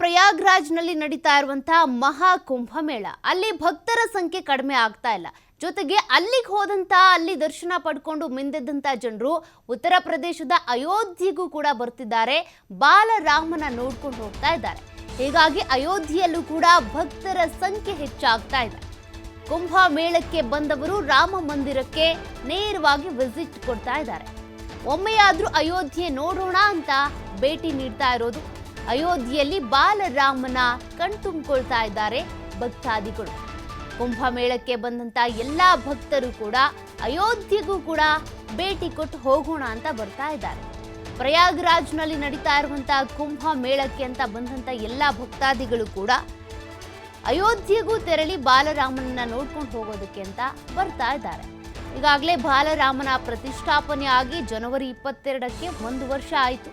ಪ್ರಯಾಗ್ರಾಜ್ನಲ್ಲಿ ನಡೀತಾ ಇರುವಂತಹ ಮಹಾ ಕುಂಭಮೇಳ ಅಲ್ಲಿ ಭಕ್ತರ ಸಂಖ್ಯೆ ಕಡಿಮೆ ಆಗ್ತಾ ಇಲ್ಲ. ಜೊತೆಗೆ ಅಲ್ಲಿಗೆ ಅಲ್ಲಿ ದರ್ಶನ ಪಡ್ಕೊಂಡು ಮಿಂದೆದ್ದಂತ ಜನರು ಉತ್ತರ ಪ್ರದೇಶದ ಅಯೋಧ್ಯೆಗೂ ಕೂಡ ಬರ್ತಿದ್ದಾರೆ. ಬಾಲರಾಮನ ನೋಡ್ಕೊಂಡು ಹೋಗ್ತಾ ಇದ್ದಾರೆ. ಹೀಗಾಗಿ ಅಯೋಧ್ಯೆಯಲ್ಲೂ ಕೂಡ ಭಕ್ತರ ಸಂಖ್ಯೆ ಹೆಚ್ಚಾಗ್ತಾ ಇದೆ. ಕುಂಭಮೇಳಕ್ಕೆ ಬಂದವರು ರಾಮ ಮಂದಿರಕ್ಕೆ ನೇರವಾಗಿ ವಿಸಿಟ್ ಕೊಡ್ತಾ ಇದ್ದಾರೆ. ಒಮ್ಮೆಯಾದ್ರೂ ಅಯೋಧ್ಯೆ ನೋಡೋಣ ಅಂತ ಭೇಟಿ ನೀಡ್ತಾ ಇರೋದು. ಅಯೋಧ್ಯೆಯಲ್ಲಿ ಬಾಲರಾಮನ ಕಣ್ತುಂಬಿಕೊಳ್ತಾ ಇದ್ದಾರೆ ಭಕ್ತಾದಿಗಳು. ಕುಂಭಮೇಳಕ್ಕೆ ಬಂದಂತ ಎಲ್ಲಾ ಭಕ್ತರು ಕೂಡ ಅಯೋಧ್ಯೆಗೂ ಕೂಡ ಭೇಟಿ ಕೊಟ್ಟು ಹೋಗೋಣ ಅಂತ ಬರ್ತಾ ಇದ್ದಾರೆ. ಪ್ರಯಾಗ್ರಾಜ್ನಲ್ಲಿ ನಡೀತಾ ಇರುವಂತಹ ಕುಂಭಮೇಳಕ್ಕೆ ಅಂತ ಬಂದಂತ ಎಲ್ಲಾ ಭಕ್ತಾದಿಗಳು ಕೂಡ ಅಯೋಧ್ಯೆಗೂ ತೆರಳಿ ಬಾಲರಾಮನನ್ನ ನೋಡ್ಕೊಂಡು ಹೋಗೋದಕ್ಕೆ ಅಂತ ಬರ್ತಾ ಇದ್ದಾರೆ. ಈಗಾಗಲೇ ಬಾಲರಾಮನ ಪ್ರತಿಷ್ಠಾಪನೆ ಆಗಿ ಜನವರಿ 22ಕ್ಕೆ 1 ವರ್ಷ ಆಯಿತು.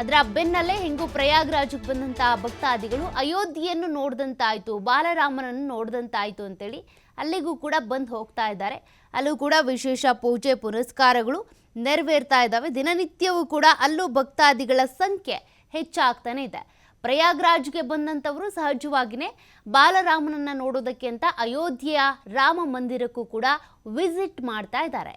ಅದರ ಬೆನ್ನಲ್ಲೇ ಹೆಂಗೂ ಪ್ರಯಾಗ್ರಾಜ್ಗೆ ಬಂದಂತಹ ಭಕ್ತಾದಿಗಳು ಅಯೋಧ್ಯೆಯನ್ನು ನೋಡಿದಂತಾಯ್ತು, ಬಾಲರಾಮನನ್ನು ನೋಡಿದಂತಾಯ್ತು ಅಂತೇಳಿ ಅಲ್ಲಿಗೂ ಕೂಡ ಬಂದು ಹೋಗ್ತಾ ಇದ್ದಾರೆ. ಅಲ್ಲೂ ಕೂಡ ವಿಶೇಷ ಪೂಜೆ ಪುನಸ್ಕಾರಗಳು ನೆರವೇರ್ತಾ ಇದ್ದಾವೆ. ದಿನನಿತ್ಯವೂ ಕೂಡ ಅಲ್ಲೂ ಭಕ್ತಾದಿಗಳ ಸಂಖ್ಯೆ ಹೆಚ್ಚಾಗ್ತಾನೆ ಇದೆ. ಪ್ರಯಾಗ್ರಾಜ್ಗೆ ಬಂದಂಥವರು ಸಹಜವಾಗಿಯೇ ಬಾಲರಾಮನನ್ನ ನೋಡೋದಕ್ಕೆ ಅಂತ ಅಯೋಧ್ಯೆಯ ರಾಮ ಮಂದಿರಕ್ಕೂ ಕೂಡ ವಿಸಿಟ್ ಮಾಡ್ತಾ ಇದ್ದಾರೆ.